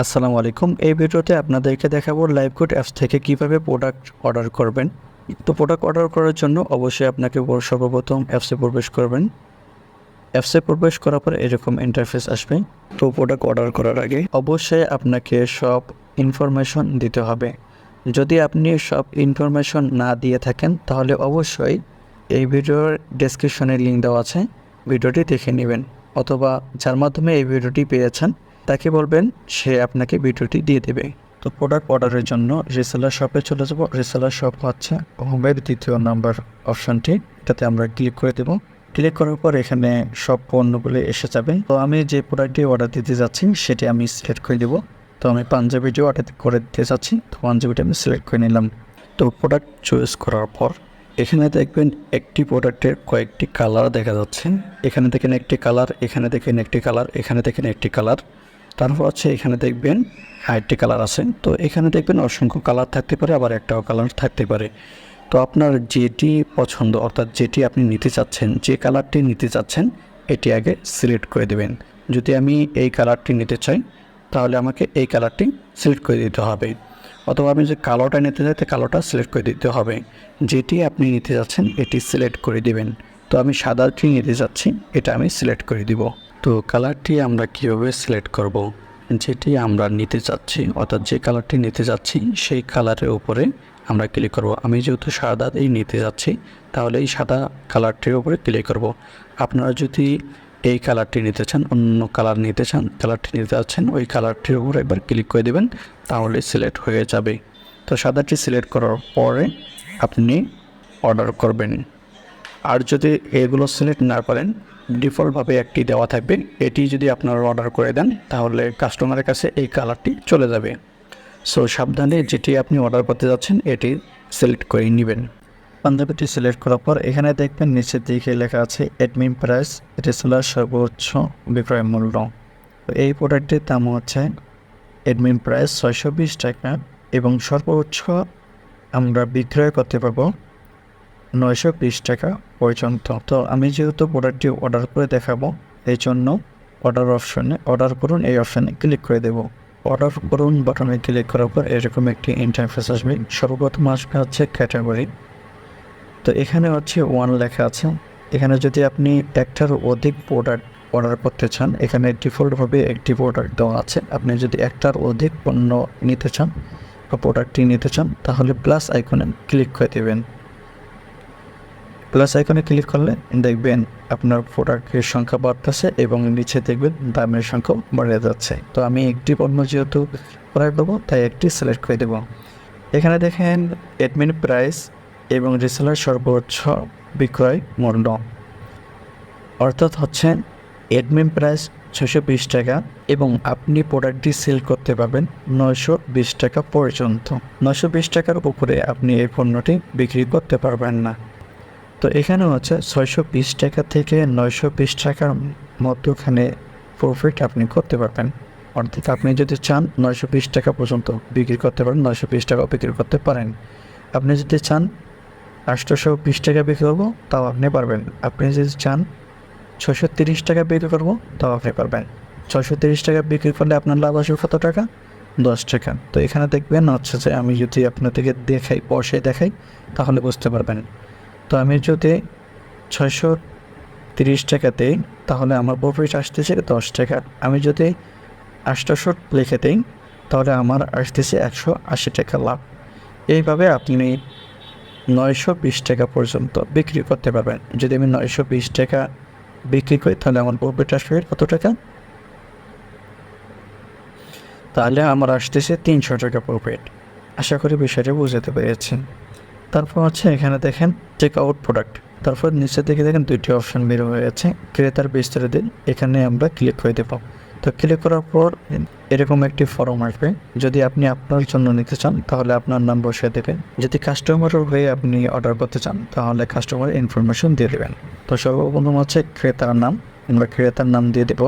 আসসালামু আলাইকুম। এই ভিডিওতে আপনাদেরকে দেখাবো লাইভগুড অ্যাপস থেকে কিভাবে প্রোডাক্ট অর্ডার করবেন। তো প্রোডাক্ট অর্ডার করার জন্য অবশ্যই আপনাকে সর্বপ্রথম অ্যাপসে প্রবেশ করবেন। অ্যাপসে প্রবেশ করার পর এরকম ইন্টারফেস আসবে। তো প্রোডাক্ট অর্ডার করার আগে অবশ্যই আপনাকে সব ইনফরমেশন দিতে হবে। যদি আপনি সব ইনফরমেশন না দিয়ে থাকেন তাহলে অবশ্যই এই ভিডিওর ডেসক্রিপশনে লিঙ্ক দেওয়া আছে, ভিডিওটি দেখে নেবেন, অথবা যার মাধ্যমে এই ভিডিওটি পেয়েছেন তাকে বলবেন সে আপনাকে ভিডিওটি দিয়ে দেবে। তো প্রোডাক্ট অর্ডারের জন্য রিসেলার শপে চলে যাব। রিসেলার শপ হচ্ছে হোমের দ্বিতীয় নাম্বার অপশানটি, এটাতে আমরা ক্লিক করে দেব। ক্লিক করার পর এখানে সব পণ্যগুলো এসে যাবে। তো আমি যে প্রোডাক্টটি অর্ডার দিতে যাচ্ছি সেটি আমি সিলেক্ট করে দেবো। তো আমি পাঞ্জাবিটি অর্ডার করে দিতে চাচ্ছি, তো পাঞ্জাবিটি আমি সিলেক্ট করে নিলাম। তো প্রোডাক্ট চয়েস করার পর এখানে দেখবেন একটি প্রোডাক্টের কয়েকটি কালার দেখা যাচ্ছে। এখানে দেখেন একটি কালার, এখানে দেখেন একটি কালার, এখানে দেখেন একটি কালার, তারপর হচ্ছে এখানে দেখবেন আরেকটি কালার আছে। তো এখানে দেখবেন অসংখ্য কালার থাকতে পারে, আবার একটাও কালার থাকতে পারে। তো আপনার যেটি পছন্দ, অর্থাৎ যেটি আপনি নিতে চাচ্ছেন, যে কালারটি নিতে চাচ্ছেন এটি আগে সিলেক্ট করে দেবেন। যদি আমি এই কালারটি নিতে চাই তাহলে আমাকে এই কালারটি সিলেক্ট করে দিতে হবে, অথবা আমি যে কালোটা নিতে চাই কালোটা সিলেক্ট করে দিতে হবে। যেটি আপনি নিতে যাচ্ছেন এটি সিলেক্ট করে দিবেন। তো আমি সাদাটি নিতে যাচ্ছি, এটা আমি সিলেক্ট করে দিব। তো কালারটি আমরা কীভাবে সিলেক্ট করব? যেটি আমরা নিতে চাচ্ছি, অর্থাৎ যে কালারটি নিতে যাচ্ছি সেই কালারের উপরে আমরা ক্লিক করব। আমি যেহেতু সাদাই নিতে যাচ্ছি তাহলে এই সাদা কালারটির উপরে ক্লিক করব। আপনারা যদি এই কালারটি নিতে চান, অন্য কালার নিতে চান, কালারটি নিতে যাচ্ছেন, ওই কালারটির উপর একবার ক্লিক করে দেবেন, তাহলে সিলেক্ট হয়ে যাবে। তো সাদাটি সিলেক্ট করার পরে আপনি অর্ডার করবেন। আর যদি এগুলো সিলেক্ট না করেন, ডিফল্টভাবে একটি দেওয়া থাকবে, এটি যদি আপনারা অর্ডার করে দেন তাহলে কাস্টমারের কাছে এই কালারটি চলে যাবে। সো সাবধানে যেটি আপনি অর্ডার করতে যাচ্ছেন এটি সিলেক্ট করে নেবেন। পাঞ্জাবিটি সিলেক্ট করার পর এখানে দেখবেন নিচের দিকে লেখা আছে অ্যাডমিন প্রাইস, রিসেলার সর্বোচ্চ বিক্রয় মূল্য। তো এই প্রোডাক্টটির দাম হচ্ছে অ্যাডমিন প্রাইস 620 টাকা এবং সর্বোচ্চ আমরা বিক্রয় করতে পারবো 920 টাকা পর্যন্ত। তো আমি যেহেতু প্রোডাক্টটি অর্ডার করে দেখাবো এই জন্য অর্ডার অপশনে অর্ডার করুন এই অপশানে ক্লিক করে দেব। অর্ডার করুন বাটনে ক্লিক করার পর এরকম একটি ইন্টারফেস আসবে। সর্বপ্রথম আসবে হচ্ছে ক্যাটাগরি। তো এখানে হচ্ছে 1 লেখা আছে। এখানে যদি আপনি একটার অধিক প্রোডাক্ট অর্ডার করতে চান, এখানে ডিফল্টভাবে একটি প্রোডাক্ট দেওয়া আছে। আপনি যদি একটার অধিক পণ্য নিতে চান বা প্রোডাক্টটি নিতে চান তাহলে প্লাস আইকনে ক্লিক করে দেবেন। প্লাস আইকনে ক্লিক করলে দেখবেন আপনার প্রোডাক্টের সংখ্যা বাড়তেছে এবং নিচে দেখবেন দামের সংখ্যা বেড়ে যাচ্ছে। তো আমি একটি পণ্য যেহেতু ক্রয় করবো তাই একটি সিলেক্ট করে দেব। এখানে দেখেন অ্যাডমিন প্রাইস এবং রিসেলার সর্বোচ্চ বিক্রয় মূল্য, অর্থাৎ হচ্ছে অ্যাডমিন প্রাইস 620 টাকা এবং আপনি প্রোডাক্টটি সেল করতে পারবেন 920 টাকা পর্যন্ত। 920 টাকার উপরে আপনি এই পণ্যটি বিক্রি করতে পারবেন না। তো এখানে হচ্ছে 620 টাকা থেকে 920 টাকার মধ্যখানে প্রফিট আপনি করতে পারবেন। অর্থাৎ আপনি যদি চান 920 টাকা পর্যন্ত বিক্রি করতে পারেন, 920 টাকাও বিক্রি করতে পারেন। আপনি যদি চান 820 টাকা বিক্রি করবো তাও আপনি পারবেন। আপনি যদি চান 630 টাকা বিক্রি করবো তাও আপনি পারবেন। 630 টাকা বিক্রি করলে আপনার লাভ আসবে কত টাকা? 10 টাকা। তো এখানে দেখবেন হচ্ছে যে আমি যদি আপনাদেরকে দেখাই, বসে দেখাই তাহলে বুঝতে পারবেন। তো আমি যদি 630 টাকা দিই তাহলে আমার প্রফিট আসতেছে 10 টাকা। আমি যদি 800 লিখে দিই তাহলে আমার আসতেছে 180 টাকা লাভ। এইভাবে আপনি 920 টাকা পর্যন্ত বিক্রি করতে পারবেন। যদি আমি 920 টাকা বিক্রি করি তাহলে আমার প্রফিট আসবে কত টাকা? তাহলে আমার আসতেছে 300 টাকা প্রফিট। আশা করি বিষয়টা বুঝতে পেরেছেন। তারপর হচ্ছে এখানে দেখেন চেক আউট প্রোডাক্ট। তারপর নিচের দিকে দেখেন দুইটি অপশান বের হয়েছে, ক্রেতার বিস্তারিত দিন, এখানে আমরা ক্লিক করে দেব। তো ক্লিক করার পর এরকম একটি ফর্ম আসবে। যদি আপনি আপনার জন্য নিতে চান তাহলে আপনার নাম বসিয়ে দেবেন। যদি কাস্টমারের হয়ে আপনি অর্ডার করতে চান তাহলে কাস্টমার ইনফরমেশন দিয়ে দেবেন। তো সর্বপ্রথম হচ্ছে ক্রেতার নাম, আমরা ক্রেতার নাম দিয়ে দেব।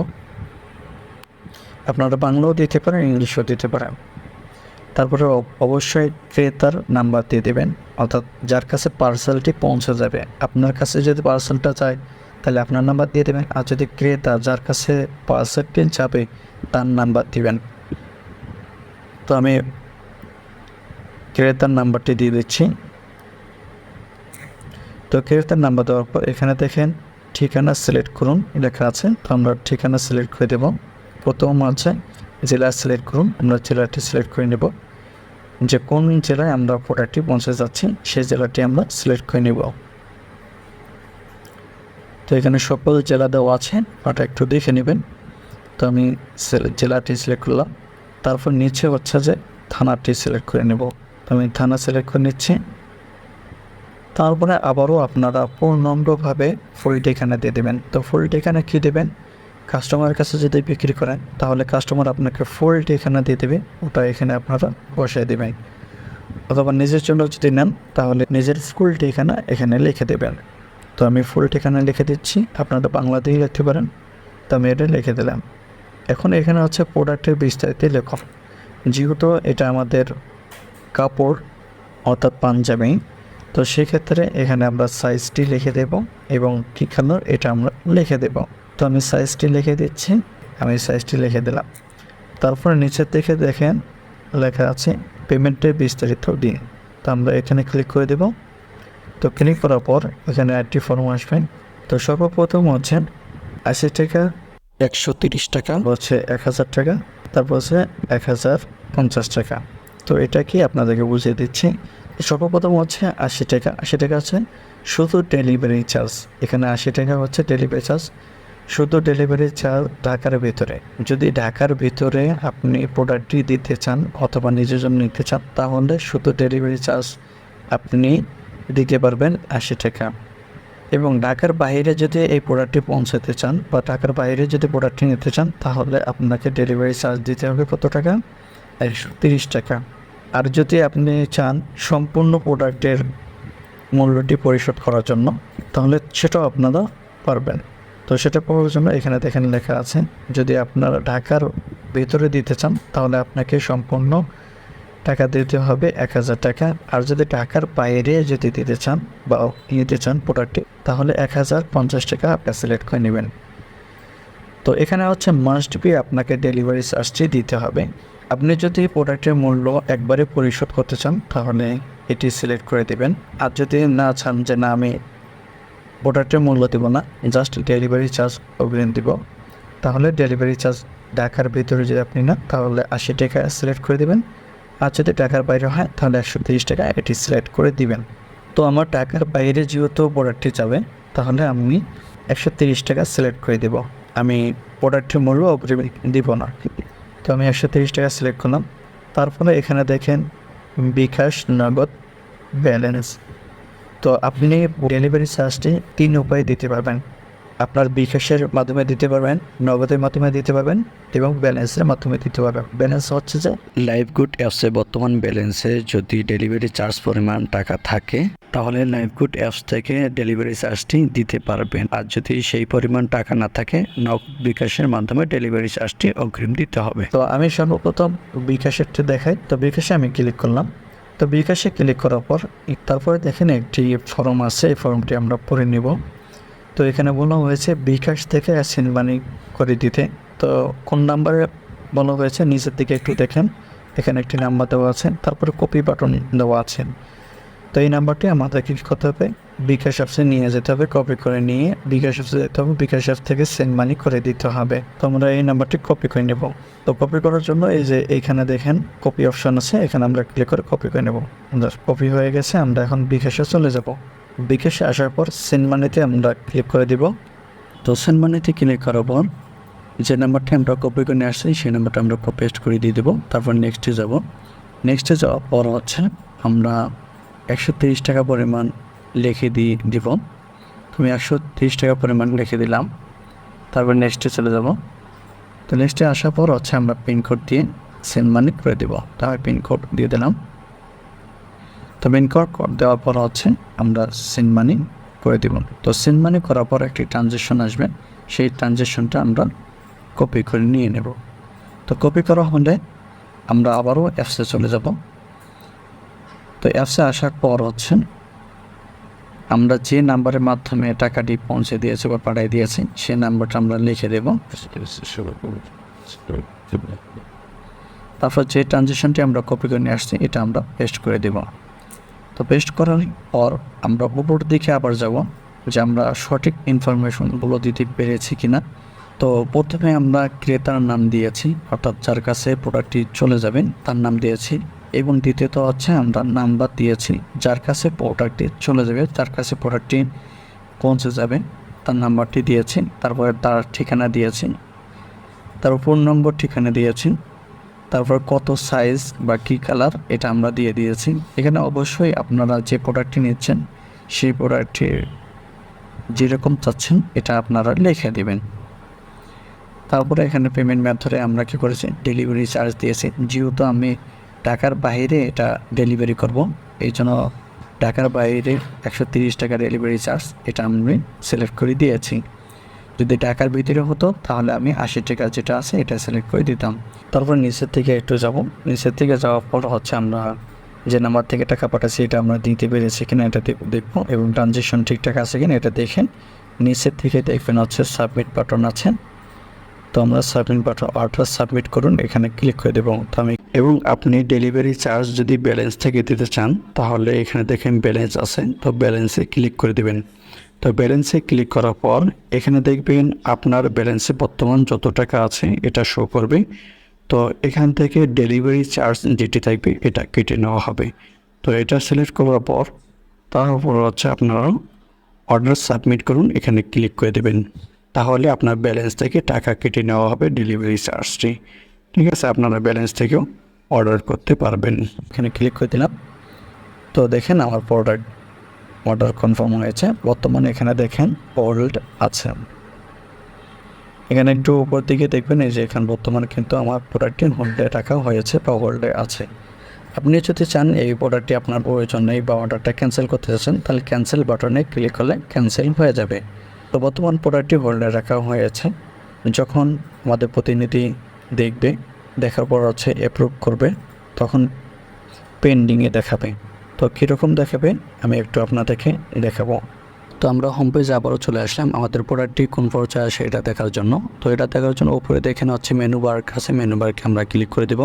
আপনারা বাংলাও দিতে পারেন, ইংলিশও দিতে পারেন। তারপরে অবশ্যই ক্রেতার নাম্বার দিয়ে দেবেন, অর্থাৎ যার কাছে পার্সেলটি পৌঁছে যাবে। আপনার কাছে যদি পার্সেলটা চায় তাহলে আপনার নাম্বার দিয়ে দেবেন, আর যদি ক্রেতা যার কাছে পার্সেলটি যাবে তার নাম্বার দিবেন। তো আমি ক্রেতার নাম্বারটি দিয়ে দিচ্ছি। তো ক্রেতার নাম্বার দেওয়ার পর এখানে দেখেন ঠিকানা সিলেক্ট করুন লেখা আছে, তো আমরা ঠিকানা সিলেক্ট করে দেব। প্রথম আছে জেলা সিলেক্ট করুন, আমরা জেলাটি সিলেক্ট করে নেব, যে কোন জেলায় আমরা প্রোডাক্টটি পৌঁছে যাচ্ছি সেই জেলাটি আমরা সিলেক্ট করে নেব। তো এখানে সকল জেলা দেওয়া আছে, ওটা একটু দেখে নেবেন। তো আমি জেলাটি সিলেক্ট করলাম, তারপর নিচে হচ্ছে যে থানাটি সিলেক্ট করে নেব, তো আমি থানা সিলেক্ট করে নিচ্ছি। তারপরে আবারও আপনারা পূর্ণাঙ্গভাবে ফুল ঠিকানা দিয়ে দেবেন। তো ফুল ঠিকানা কী দেবেন, কাস্টমারের কাছে যদি বিক্রি করেন তাহলে কাস্টমার আপনাকে ফুল ঠিকানা দিয়ে দেবে, ওটা এখানে আপনারা বসায় দেবেন। অথবা নিজের জন্য যদি নেন তাহলে নিজের ফুল ঠিকানা এখানে লিখে দেবেন। তো আমি ফুল ঠিকানা লিখে দিচ্ছি, আপনারা বাংলাতেই লিখতে পারেন। তো আমি এটা লিখে দিলাম। এখন এখানে হচ্ছে প্রোডাক্টের বিস্তারিত লেখা, যেহেতু এটা আমাদের কাপড় অর্থাৎ পাঞ্জাবি, তো সেক্ষেত্রে এখানে আমরা সাইজটি লিখে দেব এবং কী কালার এটা আমরা লিখে দেব। তো আমি সাইজটি লিখে দিচ্ছি, আমি সাইজটি লিখে দিলাম। তারপরে নিচের দিকে দেখেন লেখা আছে পেমেন্টের বিস্তারিত দিন, তো আমরা এখানে ক্লিক করে দেব। তো ক্লিক করার পর এখানে একটি ফর্ম আসবে। তো সর্বপ্রথম হচ্ছে 80 টাকা, 130 টাকা, হচ্ছে 1000 টাকা, তারপর হচ্ছে 1050 টাকা। তো এটা কি আপনাদেরকে বুঝিয়ে দিচ্ছি। সর্বপ্রথম হচ্ছে 80 টাকা, 80 টাকা আছে শুধু ডেলিভারি চার্জ। এখানে 80 টাকা হচ্ছে ডেলিভারি চার্জ, শুধু ডেলিভারি চার্জ ঢাকার ভিতরে। যদি ঢাকার ভিতরে আপনি প্রোডাক্টটি দিতে চান অথবা নিজের জন্য নিতে চান তাহলে শুধু ডেলিভারি চার্জ আপনি দিতে পারবেন 80 টাকা। এবং ঢাকার বাইরে যদি এই প্রোডাক্টটি পৌঁছাতে চান বা ঢাকার বাইরে যদি প্রোডাক্টটি নিতে চান তাহলে আপনাকে ডেলিভারি চার্জ দিতে হবে কত টাকা, 130 টাকা। আর যদি আপনি চান সম্পূর্ণ প্রোডাক্টের মূল্যটি পরিশোধ করার জন্য তাহলে সেটাও আপনারা পারবেন। তো সেটা পাওয়ার জন্য এখানে দেখেন লেখা আছে, যদি আপনারা ঢাকার ভিতরে দিতে চান তাহলে আপনাকে সম্পূর্ণ টাকা দিতে হবে 1000 টাকা। আর যদি ঢাকার বাইরে যদি দিতে চান বা নিতে চান প্রোডাক্টটি তাহলে 1050 টাকা আপনি সিলেক্ট করে নেবেন। তো এখানে হচ্ছে মাস্ট বি আপনাকে ডেলিভারি চার্জটি দিতে হবে। আপনি যদি প্রোডাক্টের মূল্য একবারে পরিশোধ করতে চান তাহলে এটি সিলেক্ট করে দেবেন। আর যদি না চান যে না আমি প্রোডাক্টের মূল্য দেবো না, জাস্ট ডেলিভারি চার্জ অগ্রিম দিব, তাহলে ডেলিভারি চার্জ ঢাকার ভিতরে যদি আপনি না তাহলে 80 টাকা সিলেক্ট করে দেবেন। আর যদি ঢাকার বাইরে হয় তাহলে 130 টাকা এটি সিলেক্ট করে দিবেন। তো আমার ঢাকার বাইরে যেহেতু প্রোডাক্টটি যাবে তাহলে আমি 130 টাকা সিলেক্ট করে দেব, আমি প্রোডাক্টের মূল্য অগ্রিম দিব না। তো আমি 130 টাকা সিলেক্ট করলাম। তারপরে এখানে দেখেন বিকাশ, নগদ, ব্যালেন্স। তো আপনি ডেলিভারি চার্জটি 3 উপায়ে দিতে পারবেন। আপনার বিকাশের মাধ্যমে দিতে পারবেন, নগদের মাধ্যমে দিতে পারবেন এবং ব্যালেন্সের মাধ্যমে দিতে পারবেন। ব্যালেন্স হচ্ছে যে লাইভগুড অ্যাপসে বর্তমান ব্যালেন্সে যদি ডেলিভারি চার্জ পরিমাণ টাকা থাকে তাহলে লাইভগুড অ্যাপস থেকে ডেলিভারি চার্জটি দিতে পারবেন। আর যদি সেই পরিমাণ টাকা না থাকে নগদ বিকাশের মাধ্যমে ডেলিভারি চার্জটি অগ্রিম দিতে হবে। তো আমি সর্বপ্রথম বিকাশেরটি দেখাই। তো বিকাশে আমি ক্লিক করলাম। তো বিকাশে ক্লিক করার পর তারপরে দেখেন একটি ফর্ম আছে, এই ফর্মটি আমরা পড়ে নেব। তো এখানে বলা হয়েছে বিকাশ থেকে সেন্ড মানি করে দিতে। তো কোন নাম্বারে বলা হয়েছে নিচের দিকে একটু দেখেন, এখানে একটি নাম্বার দেওয়া আছে, তারপরে কপি বাটন দেওয়া আছে। তো এই নাম্বারটি আমাদেরকে কী করতে হবে, বিকাশ অ্যাপসে নিয়ে যেতে হবে, কপি করে নিয়ে বিকাশ অ্যাপসে যেতে হবে, বিকাশ অ্যাপস থেকে সেন্ড মানি করে দিতে হবে। তো আমরা এই নাম্বারটি কপি করে নেব। তো কপি করার জন্য এই যে এইখানে দেখেন কপি অপশন আছে, এখানে আমরা ক্লিক করে কপি করে নেব। কপি হয়ে গেছে, আমরা এখন বিকাশে চলে যাব। বিকাশে আসার পর সেন্ড মানিতে আমরা ক্লিক করে দিব। তো সেন্ড মানিতে ক্লিক করার পর যে নাম্বারটি আমরা কপি করে নিয়ে আসছি সেই নাম্বারটা আমরা পেস্ট করে দিয়ে দেবো। তারপর নেক্সটে যাব। নেক্সটে যাওয়ার পর হচ্ছে আমরা 130 টাকা পরিমাণ লিখে দিব। তুমি 130 টাকা পরিমাণ লিখে দিলাম। তারপর নেক্সটে চলে যাব। তো নেক্সটে আসার পর হচ্ছে আমরা পিনকোড দিয়ে সেন্ড মানি করে দেবো। তো আমি পিনকোড দিয়ে দিলাম। তো পিনকোড দেওয়ার পর হচ্ছে আমরা সেন্ড মানি করে দেব। তো সেন্ড মানি করার পর একটি ট্রানজ্যাকশন আসবে, সেই ট্রানজ্যাকশনটা আমরা কপি করে নিয়ে নেব। তো কপি করা হলে আমরা আবারও অ্যাপসে চলে যাব। তো অ্যাপসে আসার পর হচ্ছে আমরা যে নাম্বারের মাধ্যমে টাকাটি পৌঁছে দিয়েছে বা পাঠিয়ে দিয়েছি সেই নাম্বারটা আমরা লিখে দেব। তারপর যে ট্রানজেকশনটি আমরা কপি করে নিয়ে আসছি এটা আমরা পেস্ট করে দেব। তো পেস্ট করার পর আমরা উপর দিকে আবার যাব যে আমরা সঠিক ইনফরমেশনগুলো দিতে পেরেছি কিনা। তো প্রথমে আমরা ক্রেতার নাম দিয়েছি, অর্থাৎ যার কাছে প্রোডাক্টটি চলে যাবেন তার নাম দিয়েছি, এবং দ্বিতীয়ত হচ্ছে আমরা নাম্বার দিয়েছি যার কাছে প্রোডাক্টটি চলে যাবে, যার কাছে প্রোডাক্টটি পৌঁছে যাবে তার নাম্বারটি দিয়েছি, তারপরে তার ঠিকানা দিয়েছি, তার ফোন নম্বর ঠিকানা দিয়েছি, তারপর কত সাইজ বা কী কালার এটা আমরা দিয়ে দিয়েছি। এখানে অবশ্যই আপনারা যে প্রোডাক্টটি নিচ্ছেন সেই প্রোডাক্টটির যেরকম চাচ্ছেন এটা আপনারা লিখে দেবেন। তারপরে এখানে পেমেন্ট মেথডে আমরা কী করেছি, ডেলিভারি চার্জ দিয়েছি। যেহেতু আমি ঢাকার বাইরে এটা ডেলিভারি করব, এই জন্য ঢাকার বাইরে 130 টাকা ডেলিভারি চার্জ এটা আমি সিলেক্ট করে দিয়েছি। যদি ঢাকার ভিতরে হতো তাহলে আমি 80 টাকা যেটা আছে এটা সিলেক্ট করে দিতাম। তারপর নিচের থেকে একটু যাব, নিচের থেকে যাওয়ার পর হচ্ছে আমরা যে নাম্বার থেকে টাকা পাঠাচ্ছি এটা আমরা দিতে পেরেছি কিনা এটা দেখবো, এবং ট্রানজেকশন ঠিকঠাক আছে কিনা এটা দেখেন। নিচের থেকে দেখবেন হচ্ছে সাবমিট বাটন আছে, তো আমরা সাবমিট বাটন অর্ডার সাবমিট করুন এখানে ক্লিক করে দেবো। তো আমি এবং আপনি ডেলিভারি চার্জ যদি ব্যালেন্স থেকে দিতে চান তাহলে এখানে দেখেন ব্যালেন্স আছে, তো ব্যালেন্সে ক্লিক করে দেবেন। তো ব্যালেন্সে ক্লিক করার পর এখানে দেখবেন আপনার ব্যালেন্সে বর্তমান যত টাকা আছে এটা শো করবে। তো এখান থেকে ডেলিভারি চার্জ যেটি থাকবে এটা কেটে নেওয়া হবে। তো এটা সিলেক্ট করার পর তারপর হচ্ছে আপনারা অর্ডার সাবমিট করুন এখানে ক্লিক করে দেবেন, তাহলে আপনার ব্যালেন্স থেকে টাকা কেটে নেওয়া হবে ডেলিভারি চার্জটি। ঠিক আছে, আপনারা ব্যালেন্স থেকেও অর্ডার করতে পারবেন। এখানে ক্লিক করে দিলাম, তো দেখেন আমার প্রোডাক্ট অর্ডার কনফার্ম হয়েছে। বর্তমানে এখানে দেখেন হোল্ড আছে, এখানে একটু উপর দিকে দেখবেন এই যে এখানে বর্তমানে কিন্তু আমার প্রোডাক্টটি হোল্ডে রাখা হয়েছে বা হোল্ডে আছে। আপনি যদি চান এই প্রোডাক্টটি আপনার প্রয়োজন নেই বা অর্ডারটা ক্যান্সেল করতে চাচ্ছেন তাহলে ক্যান্সেল বাটনে ক্লিক করলে ক্যান্সেল হয়ে যাবে। তো বর্তমান প্রোডাক্টটি হোল্ডে রাখা হয়েছে, যখন আমাদের প্রতিনিধি দেখবে, দেখার পর হচ্ছে অ্যাপ্রুভ করবে, তখন পেন্ডিংয়ে দেখাবে। তো কীরকম দেখাবে আমি একটু আপনাদেরকে দেখাবো। তো আমরা হোম পেজে আবারও চলে আসলাম আমাদের প্রোডাক্টটি কোন পর্যায়ে আসে এটা দেখার জন্য। তো এটা দেখার জন্য উপরে দেখেন হচ্ছে মেনু বার আছে, মেনু বারকে আমরা ক্লিক করে দেব।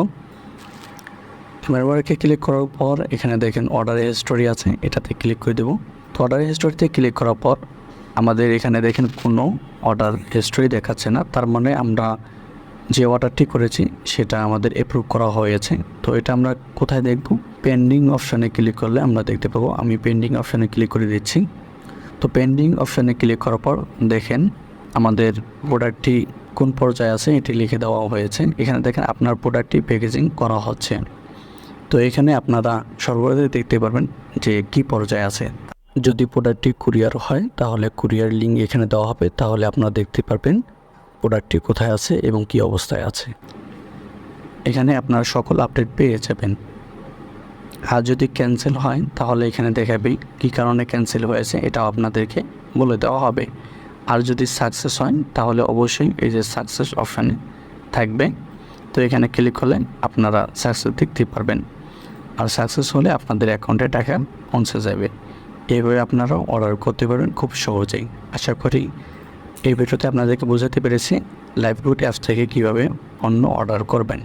মেনু বারকে ক্লিক করার পর এখানে দেখেন অর্ডার হিস্টোরি আছে, এটাতে ক্লিক করে দেব। তো অর্ডার হিস্টোরিতে ক্লিক করার পর আমাদের এখানে দেখেন কোনো অর্ডার হিস্টোরি দেখাচ্ছে না, তার মানে আমরা যে অর্ডারটি করেছি সেটা আমাদের অ্যাপ্রুভ করা হয়েছে। তো এটা আমরা কোথায় দেখব, পেন্ডিং অপশানে ক্লিক করলে আমরা দেখতে পাবো। আমি পেন্ডিং অপশানে ক্লিক করে দিচ্ছি। তো পেন্ডিং অপশানে ক্লিক করার পর দেখেন আমাদের প্রোডাক্টটি কোন পর্যায়ে আছে এটি লিখে দেওয়া হয়েছে। এখানে দেখেন আপনার প্রোডাক্টটি প্যাকেজিং করা হচ্ছে। তো এখানে আপনারা সর্বদা দেখতে পারবেন যে কি পর্যায়ে আছে। যদি প্রোডাক্টটি কুরিয়ার হয় তাহলে কুরিয়ার লিঙ্ক এখানে দেওয়া হবে, তাহলে আপনারা দেখতে পারবেন প্রোডাক্টটি কোথায় আছে এবং কি অবস্থায় আছে। এখানে আপনারা সকল আপডেট পেয়ে যাবেন। আর যদি ক্যান্সেল হয় তাহলে এখানে দেখাবে কী কারণে ক্যান্সেল হয়েছে এটাও আপনাদেরকে বলে দেওয়া হবে। আর যদি সাকসেস হয় তাহলে অবশ্যই এই যে সাকসেস অপশানে থাকবে, তো এখানে ক্লিক করলে আপনারা সাকসেস দেখতে পারবেন। আর সাকসেস হলে আপনাদের অ্যাকাউন্টে টাকা পৌঁছে যাবে। এইভাবে আপনারাও অর্ডার করতে পারবেন খুব সহজেই। আশা করি এই ভিডিওতে আপনাদেরকে বোঝাতে পেরেছি লাইভগুড অ্যাপস থেকে কীভাবে পণ্য অর্ডার করবেন।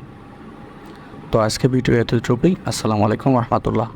তো আজকে ভিডিও এতটুকুই। আসসালামু আলাইকুম রহমতুল্লাহ।